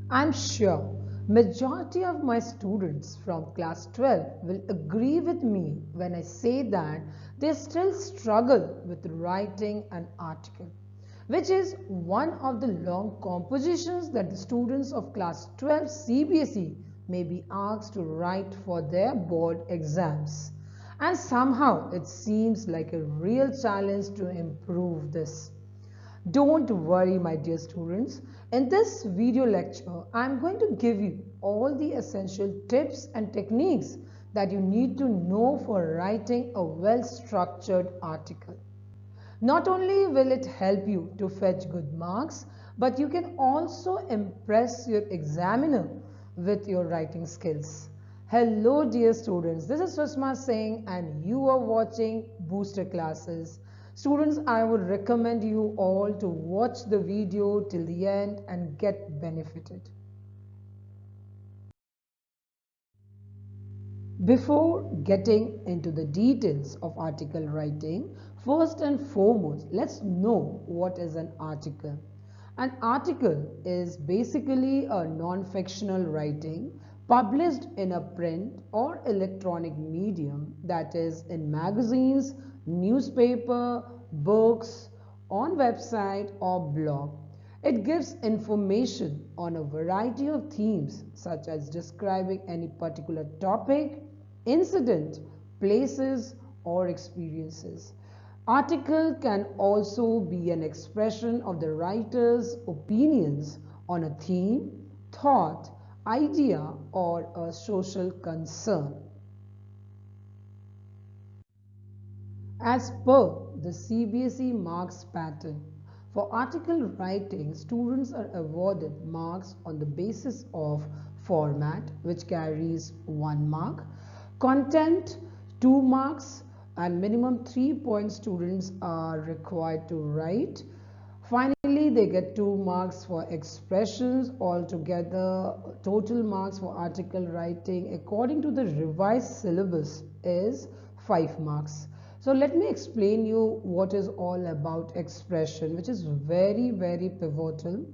I'm sure majority of my students from class 12 will agree with me when I say that they still struggle with writing an article, which is one of the long compositions that the students of class 12 CBSE may be asked to write for their board exams. And somehow it seems like a real challenge to improve this. Don't worry, my dear students. In this video lecture, I am going to give you all the essential tips and techniques that you need to know for writing a well-structured article. Not only will it help you to fetch good marks, but you can also impress your examiner with your writing skills. Hello dear students, this is Sushma Singh and you are watching Booster Classes. Students, I would recommend you all to watch the video till the end and get benefited. Before getting into the details of article writing, first and foremost, let's know what is an article. An article is basically a non-fictional writing published in a print or electronic medium, that is in magazines, newspaper, books, on website or blog. It gives information on a variety of themes such as describing any particular topic, incident, places or experiences. Article can also be an expression of the writer's opinions on a theme, thought, idea or a social concern. As per the CBSE marks pattern, for article writing, students are awarded marks on the basis of format, which carries 1 mark, content 2 marks, and minimum 3 points students are required to write. Finally, they get 2 marks for expressions. Altogether, total marks for article writing according to the revised syllabus is 5 marks. So let me explain you what is all about expression, which is very pivotal.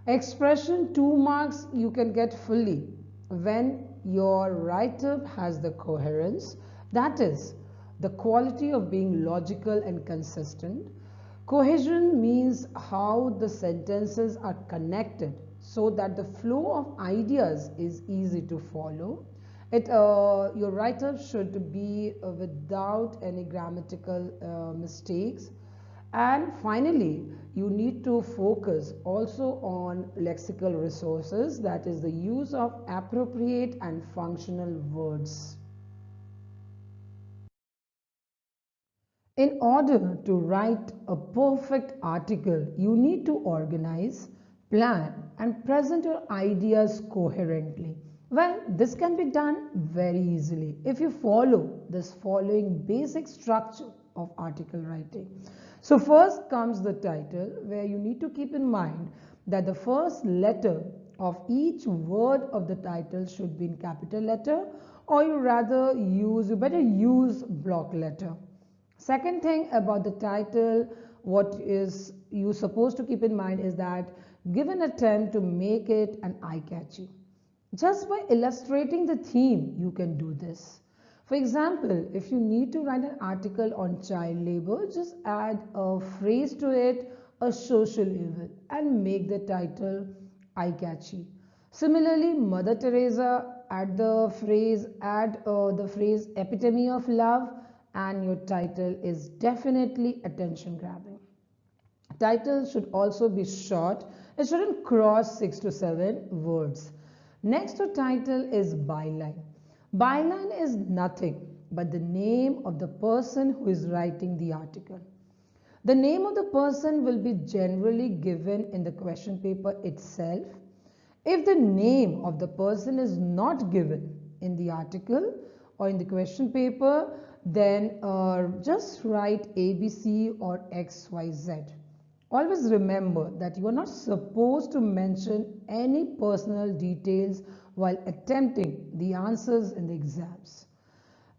Expression 2 marks you can get fully when your write-up has the coherence, that is, the quality of being logical and consistent. Cohesion means how the sentences are connected so that the flow of ideas is easy to follow. Your write-up should be without any grammatical mistakes. And finally, you need to focus also on lexical resources, that is the use of appropriate and functional words. In order to write a perfect article, you need to organize, plan, and present your ideas coherently. Well, this can be done very easily if you follow this following basic structure of article writing. So first comes the title, where you need to keep in mind that the first letter of each word of the title should be in capital letter, or you better use block letter. Second thing about the title, what is you supposed to keep in mind is that give an attempt to make it an eye-catchy. Just by illustrating the theme, you can do this. For example, if you need to write an article on child labor, just add a phrase to it, a social evil, and make the title eye-catchy. Similarly, Mother Teresa, add the phrase epitome of love, and your title is definitely attention grabbing. Title should also be short. It shouldn't cross 6 to 7 words. Next to title is byline. Byline is nothing but the name of the person who is writing the article. The name of the person will be generally given in the question paper itself. If the name of the person is not given in the article or in the question paper, then just write ABC or XYZ. Always remember that you are not supposed to mention any personal details while attempting the answers in the exams.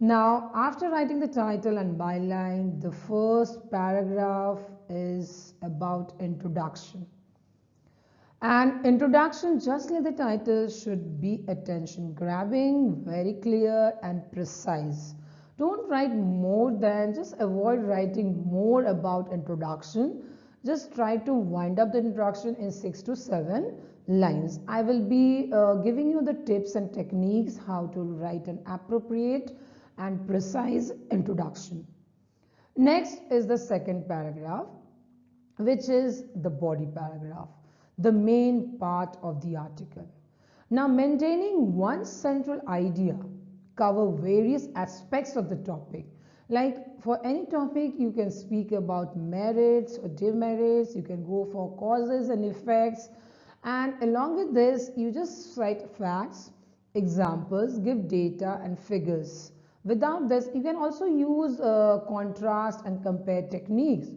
Now, after writing the title and byline, the first paragraph is about introduction. And introduction, just like the title, should be attention grabbing, very clear and precise. Don't write more than, just avoid writing more about introduction. Just try to wind up the introduction in 6 to 7 lines. I will be giving you the tips and techniques how to write an appropriate and precise introduction. Next is the second paragraph, which is the body paragraph, the main part of the article. Now, maintaining one central idea, cover various aspects of the topic. Like for any topic, you can speak about merits or demerits, you can go for causes and effects, and along with this, you just cite facts, examples, give data and figures. Without this, you can also use contrast and compare techniques.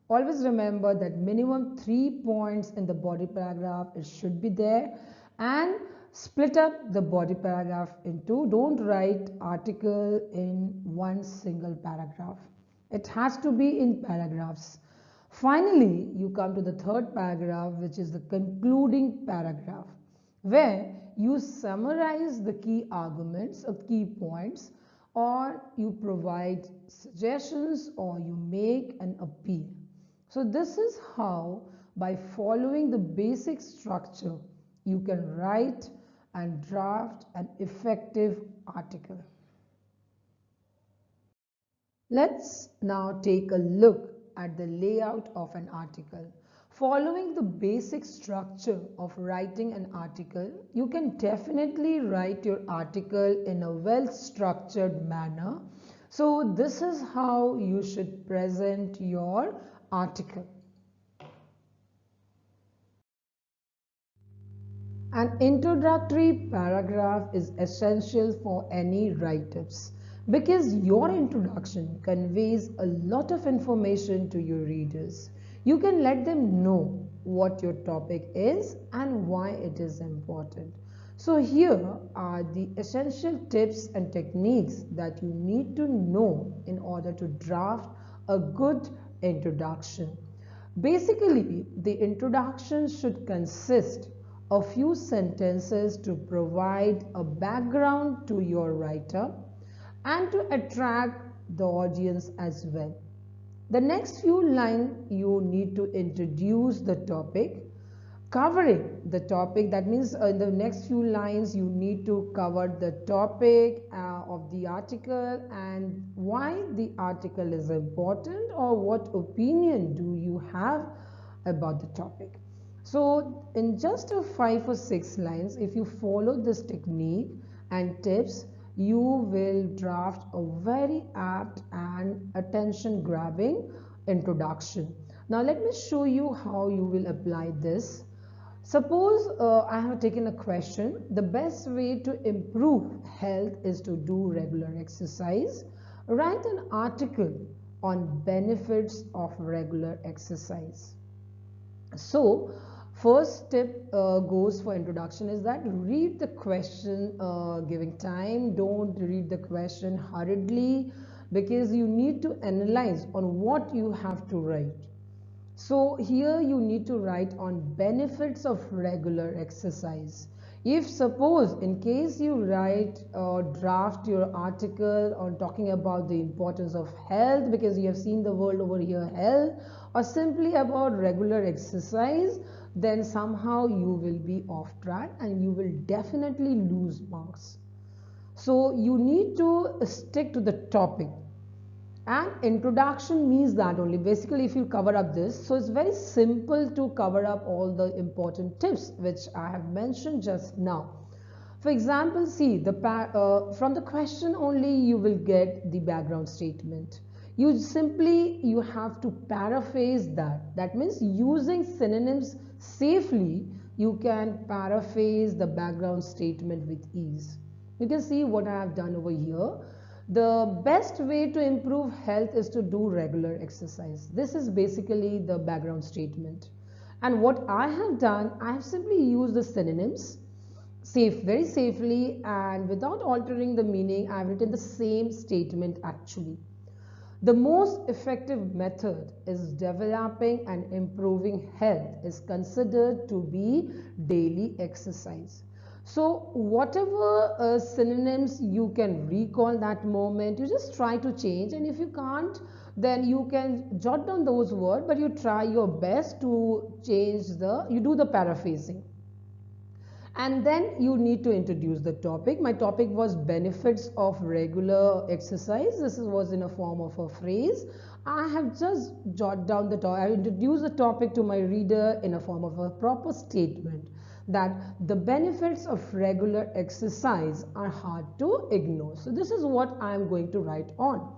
Always remember that minimum 3 points in the body paragraph, it should be there, and split up the body paragraph into, don't write article in one single paragraph. It has to be in paragraphs. Finally, you come to the third paragraph, which is the concluding paragraph, where you summarize the key arguments or key points, or you provide suggestions, or you make an appeal. So this is how, by following the basic structure, you can write and draft an effective article. Let's now take a look at the layout of an article. Following the basic structure of writing an article, you can definitely write your article in a well-structured manner. So this is how you should present your article. An introductory paragraph is essential for any write-ups because your introduction conveys a lot of information to your readers. You can let them know what your topic is and why it is important. So here are the essential tips and techniques that you need to know in order to draft a good introduction. Basically, the introduction should consist of a few sentences to provide a background to your writer and to attract the audience as well. The next few lines, you need to introduce the topic, covering the topic. That means in the next few lines, you need to cover the topic of the article and why the article is important, or what opinion do you have about the topic. So in just 5 or 6 lines, if you follow this technique and tips, you will draft a very apt and attention grabbing introduction. Now let me show you how you will apply this. Suppose I have taken a question, the best way to improve health is to do regular exercise. Write an article on benefits of regular exercise. So first tip goes for introduction is that read the question giving time. Don't read the question hurriedly, because you need to analyze on what you have to write. So here you need to write on benefits of regular exercise. If suppose in case you write or draft your article on talking about the importance of health, because you have seen the word over here health, or simply about regular exercise, then somehow you will be off track and you will definitely lose marks. So you need to stick to the topic. And introduction means that only. Basically, if you cover up this, so it's very simple to cover up all the important tips which I have mentioned just now. For example, see from the question only you will get the background statement. You have to paraphrase that. That means using synonyms safely, you can paraphrase the background statement with ease. You can see what I have done over here. The best way to improve health is to do regular exercise. This is basically the background statement. And what I have done, I have simply used the synonyms very safely, and without altering the meaning, I have written the same statement actually. The most effective method is developing and improving health is considered to be daily exercise. So whatever synonyms you can recall that moment, you just try to change, and if you can't, then you can jot down those words, but you try your best to change you do the paraphrasing. And then you need to introduce the topic. My topic was benefits of regular exercise. This was in a form of a phrase. I have just jot down the topic. I introduce the topic to my reader in a form of a proper statement that the benefits of regular exercise are hard to ignore. So this is what I am going to write on.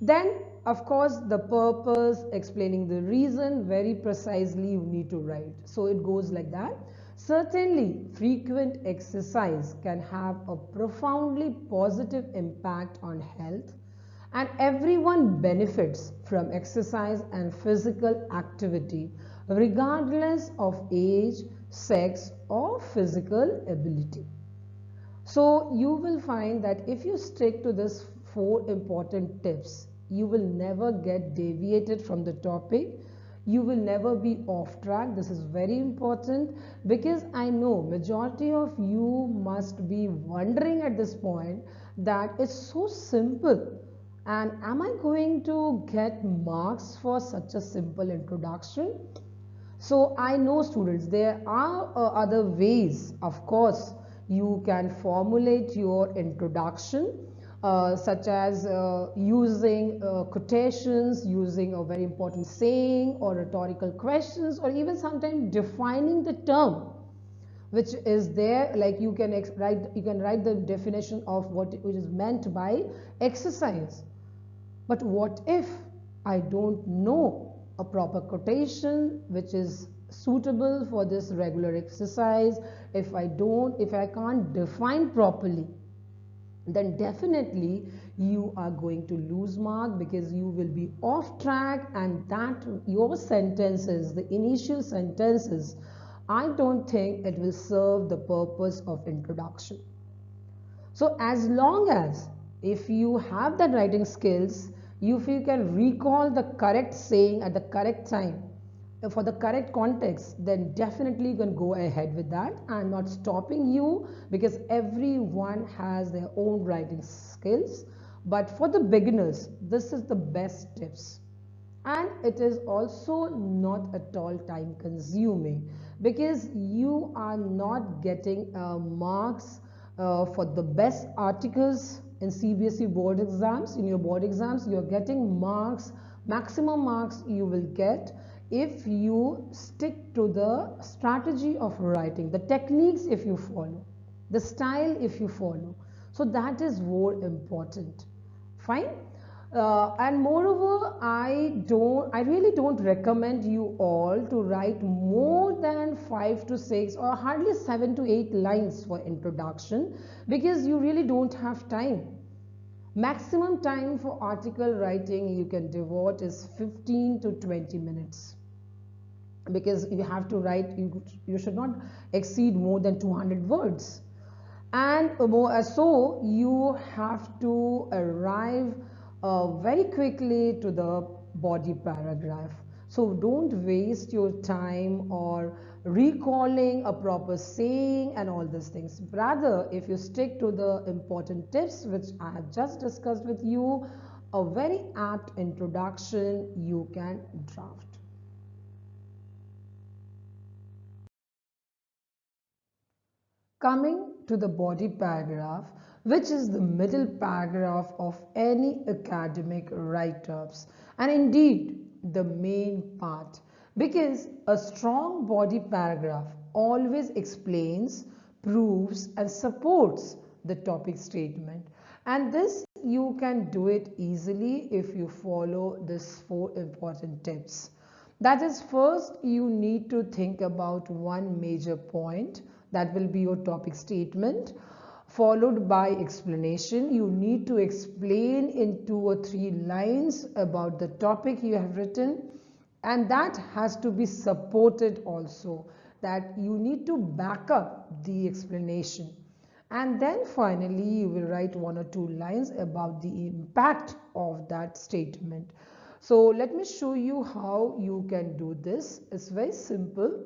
Then, of course, the purpose, explaining the reason very precisely you need to write. So it goes like that. Certainly, frequent exercise can have a profoundly positive impact on health, and everyone benefits from exercise and physical activity regardless of age, sex, or physical ability. So you will find that if you stick to this 4 important tips, you will never get deviated from the topic. You will never be off track. This is very important, because I know majority of you must be wondering at this point that it's so simple, and am I going to get marks for such a simple introduction? So I know, students, there are other ways. Of course, you can formulate your introduction, such as using quotations, using a very important saying or rhetorical questions, or even sometimes defining the term which is there. Like you can write the definition of which is meant by exercise. But what if I don't know a proper quotation which is suitable for this regular exercise? If I can't define properly, then definitely you are going to lose mark, because you will be off track, and that your sentences, the initial sentences, I don't think it will serve the purpose of introduction. So as long as if you have that writing skills, if you can recall the correct saying at the correct time for the correct context, then definitely you can go ahead with that. I'm not stopping you, because everyone has their own writing skills. But for the beginners, this is the best tips. And it is also not at all time consuming, because you are not getting marks for the best articles in CBSE board exams. In your board exams, you are getting marks, maximum marks you will get if you stick to the strategy of writing, the techniques if you follow, the style if you follow. So that is more important. Fine. And moreover, I really don't recommend you all to write more than 5 to 6 or hardly 7 to 8 lines for introduction, because you really don't have time. Maximum time for article writing you can devote is 15 to 20 minutes, because you have to write, you should not exceed more than 200 words. And so you have to arrive very quickly to the body paragraph. So don't waste your time or recalling a proper saying and all these things. Rather, if you stick to the important tips which I have just discussed with you, a very apt introduction you can draft. Coming to the body paragraph, which is the middle paragraph of any academic write-ups, and indeed the main part, because a strong body paragraph always explains, proves, and supports the topic statement. And this you can do it easily if you follow these 4 important tips. That is, first you need to think about one major point, that will be your topic statement, followed by explanation. You need to explain in 2 or 3 lines about the topic you have written, and that has to be supported also, that you need to back up the explanation. And then finally you will write 1 or 2 lines about the impact of that statement. So let me show you how you can do this. It's very simple.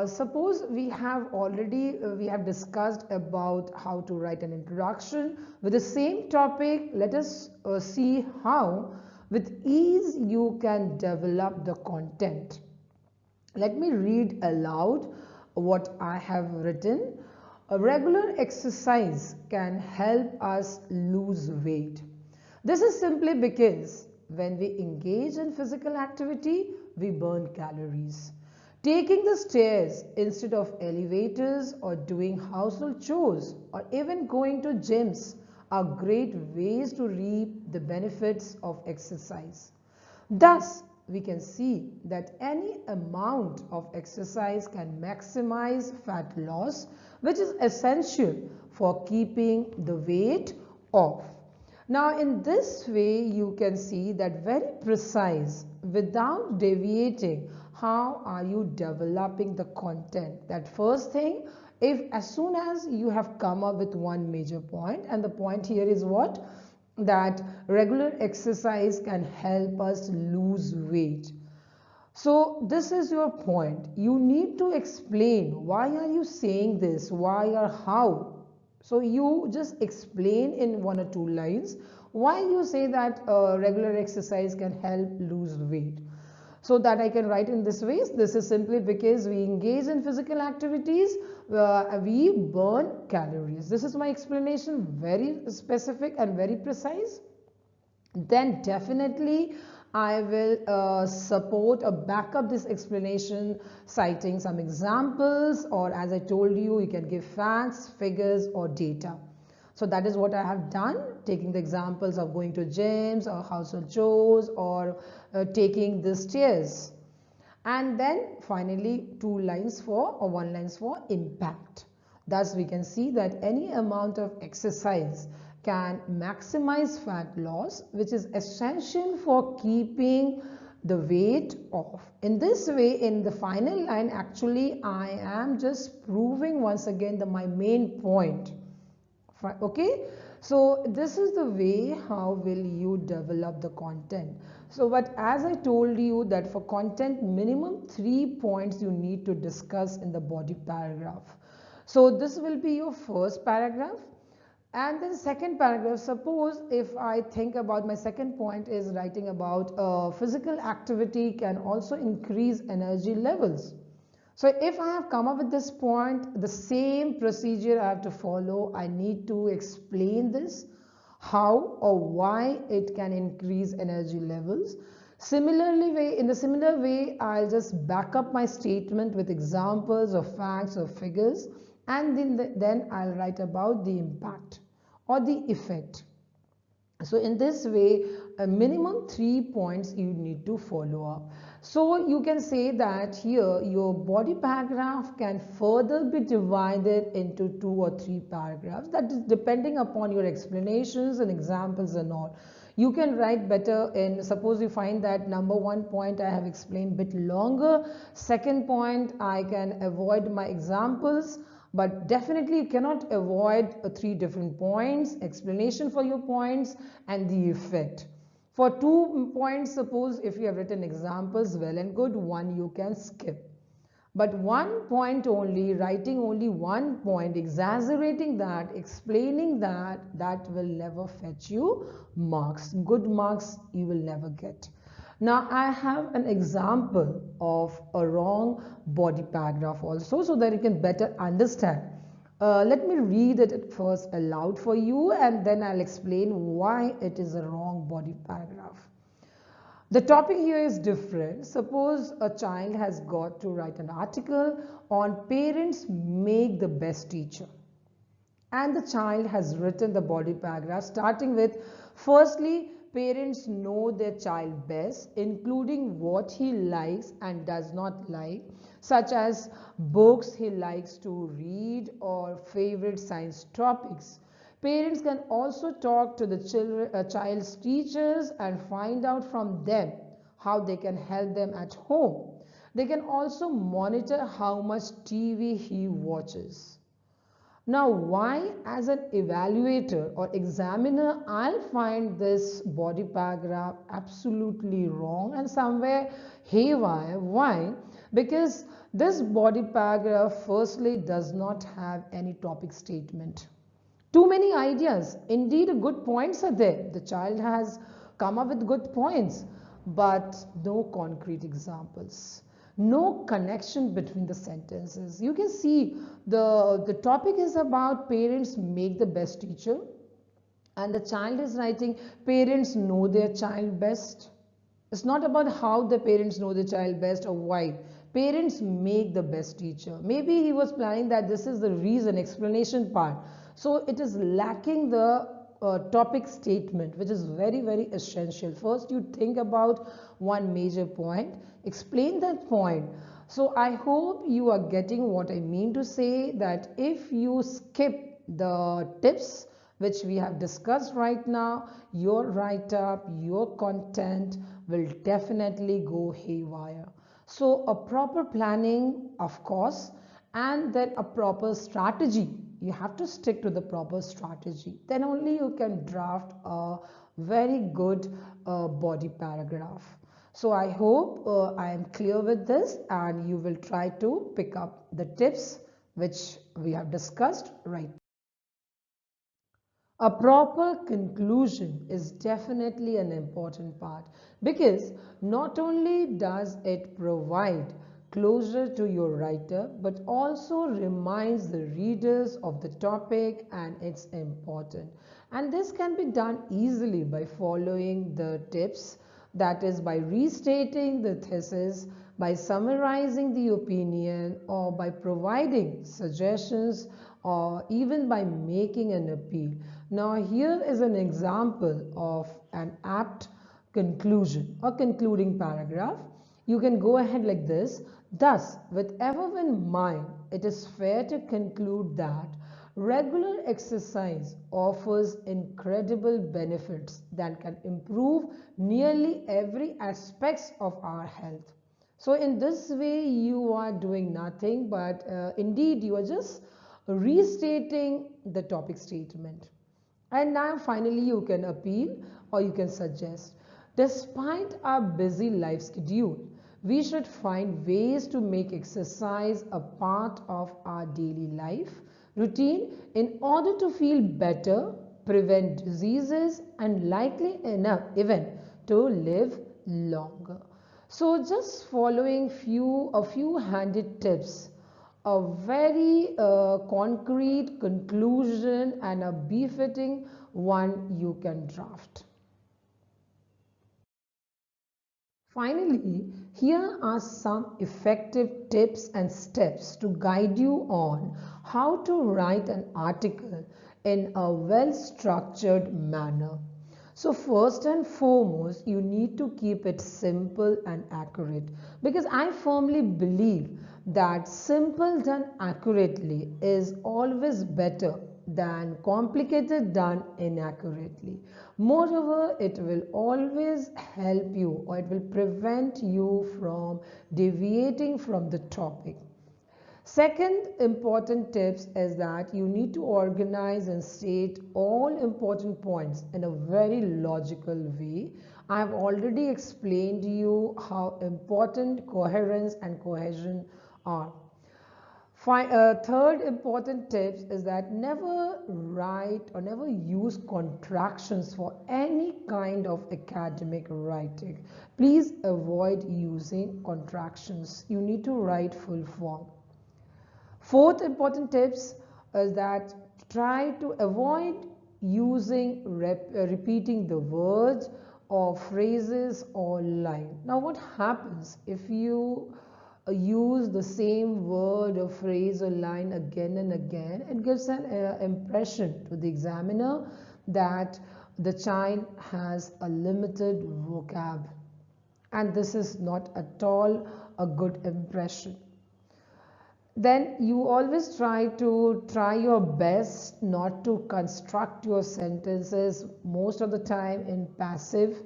Suppose we have discussed about how to write an introduction with the same topic. Let us see how with ease you can develop the content. Let me read aloud what I have written. A regular exercise can help us lose weight. This is simply because when we engage in physical activity, we burn calories. Taking the stairs instead of elevators or doing household chores or even going to gyms are great ways to reap the benefits of exercise. Thus, we can see that any amount of exercise can maximize fat loss, which is essential for keeping the weight off. Now, in this way, you can see that very precise, without deviating, how are you developing the content. That first thing, if as soon as you have come up with one major point, and the point here is what? That regular exercise can help us lose weight. So this is your point. You need to explain why are you saying this, why or how. So you just explain in 1 or 2 lines why you say that regular exercise can help lose weight. So that I can write in this way. This is simply because we engage in physical activities, we burn calories. This is my explanation, very specific and very precise. Then definitely I will support or back up this explanation citing some examples, or as I told you, you can give facts, figures or data. So that is what I have done, taking the examples of going to gyms or household chores or taking the stairs. And then finally 2 lines for or 1 line for impact. Thus we can see that any amount of exercise can maximize fat loss, which is essential for keeping the weight off. In this way, in the final line, actually I am just proving once again my main point. Okay, so this is the way how will you develop the content. So but as I told you that for content, minimum 3 points you need to discuss in the body paragraph. So this will be your first paragraph. And then second paragraph, suppose if I think about my second point is writing about physical activity can also increase energy levels. So if I have come up with this point, the same procedure I have to follow. I need to explain this, how or why it can increase energy levels. Similarly, in the similar way, I'll just back up my statement with examples of facts or figures, and then I'll write about the impact or the effect. So in this way, a minimum 3 points you need to follow up. So you can say that here your body paragraph can further be divided into 2 or 3 paragraphs. That is depending upon your explanations and examples and all. You can write better in, suppose you find that number 1 point I have explained bit longer, second point I can avoid my examples. But definitely you cannot avoid 3 different points, explanation for your points and the effect. For 2 points, suppose if you have written examples, well and good, 1 you can skip. But 1 point only, writing only 1 point, exaggerating that, explaining that, that will never fetch you marks. Good marks you will never get. Now I have an example of a wrong body paragraph also, so that you can better understand. Let me read it first aloud for you, and then I'll explain why it is a wrong body paragraph. The topic here is different. Suppose a child has got to write an article on parents make the best teacher. And the child has written the body paragraph starting with, firstly, parents know their child best, including what he likes and does not like, such as books he likes to read or favorite science topics. Parents can also talk to the child's teachers and find out from them how they can help them at home. They can also monitor how much TV he watches. Now, why as an evaluator or examiner I'll find this body paragraph absolutely wrong and somewhere haywire? Why? Because this body paragraph firstly does not have any topic statement. Too many ideas. Indeed, good points are there. The child has come up with good points, but no concrete examples. No connection between the sentences. You can see the topic is about parents make the best teacher, and the child is writing parents know their child best. It's not about how the parents know the child best or why. Parents make the best teacher. Maybe he was planning that this is the reason, explanation part. So it is lacking the topic statement, which is very, very essential. First, you think about one major point, explain that point. So I hope you are getting what I mean to say, that if you skip the tips which we have discussed right now, your write-up, your content will definitely go haywire. So a proper planning, of course, and then a proper strategy. You have to stick to the proper strategy. Then only you can draft a very good body paragraph. So I hope I am clear with this and you will try to pick up the tips which we have discussed right. A proper conclusion is definitely an important part, because not only does it provide closure to your writer but also reminds the readers of the topic and its importance. And this can be done easily by following the tips, that is by restating the thesis, by summarizing the opinion, or by providing suggestions, or even by making an appeal. Now here is an example of an apt conclusion or concluding paragraph. You can go ahead like this. Thus, with ever in mind, it is fair to conclude that regular exercise offers incredible benefits that can improve nearly every aspect of our health. So in this way, you are doing nothing but indeed you are just restating the topic statement. And now finally you can appeal or you can suggest. Despite our busy life schedule, we should find ways to make exercise a part of our daily life routine in order to feel better, prevent diseases, and likely enough even to live longer. So just following a few handed tips, a very concrete conclusion and a befitting one you can draft. Finally, here are some effective tips and steps to guide you on how to write an article in a well-structured manner. So first and foremost, you need to keep it simple and accurate, because I firmly believe that simple done accurately is always better than complicated done inaccurately. Moreover, it will always help you, or it will prevent you from deviating from the topic. Second important tips is that you need to organize and state all important points in a very logical way. I have already explained to you how important coherence and cohesion are. Third important tips is that never write or never use contractions for any kind of academic writing. Please avoid using contractions. You need to write full form. Fourth important tips is that try to avoid using repeating the words or phrases or line. Now what happens if you use the same word or phrase or line again and again? It gives an impression to the examiner that the child has a limited vocab, and this is not at all a good impression. Then you always try your best not to construct your sentences most of the time in passive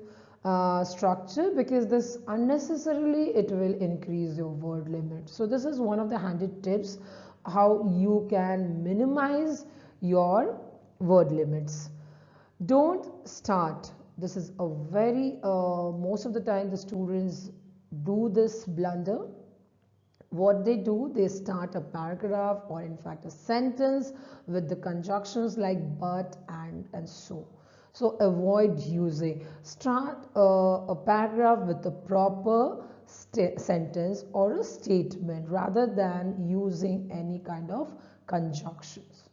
structure, because this unnecessarily it will increase your word limit. So this is one of the handy tips how you can minimize your word limits. Don't start. This is a very, most of the time the students do this blunder. What they do, they start a paragraph or in fact a sentence with the conjunctions like but and so. So avoid using, start a paragraph with the proper sentence or a statement rather than using any kind of conjunctions.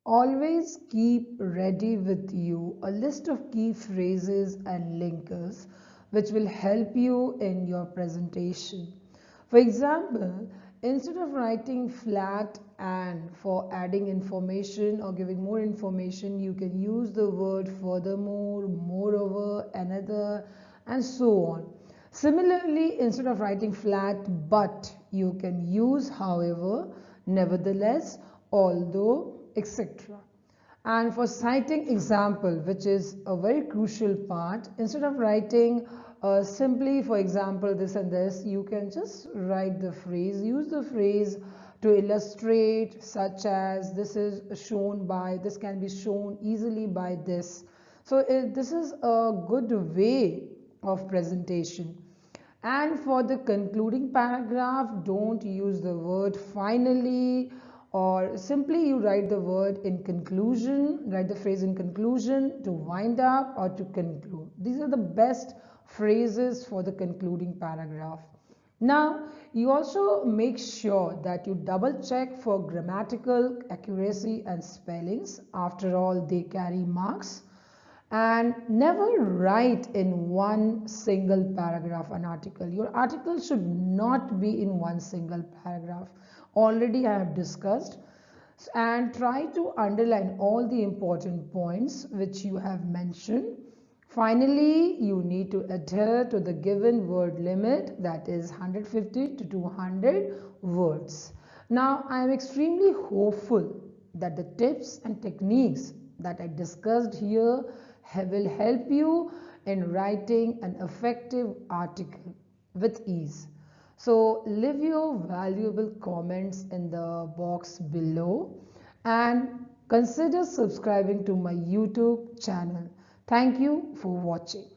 Always keep ready with you a list of key phrases and linkers which will help you in your presentation. For example, instead of writing flat and for adding information or giving more information, you can use the word furthermore, moreover, another, and so on. Similarly, instead of writing flat but, you can use however, nevertheless, although, etc. And for citing example, which is a very crucial part, instead of writing simply, for example, this and this, you can just write the phrase, use the phrase to illustrate, such as this is shown by, this can be shown easily by this. So this is a good way of presentation. And for the concluding paragraph, don't use the word finally, or simply you write the word in conclusion, write the phrase in conclusion to wind up or to conclude. These are the best phrases for the concluding paragraph. Now, you also make sure that you double check for grammatical accuracy and spellings. After all, they carry marks. And never write in one single paragraph an article. Your article should not be in one single paragraph. Already I have discussed. And try to underline all the important points which you have mentioned. Finally, you need to adhere to the given word limit, that is 150 to 200 words. Now, I am extremely hopeful that the tips and techniques that I discussed here will help you in writing an effective article with ease. So leave your valuable comments in the box below and consider subscribing to my YouTube channel. Thank you for watching.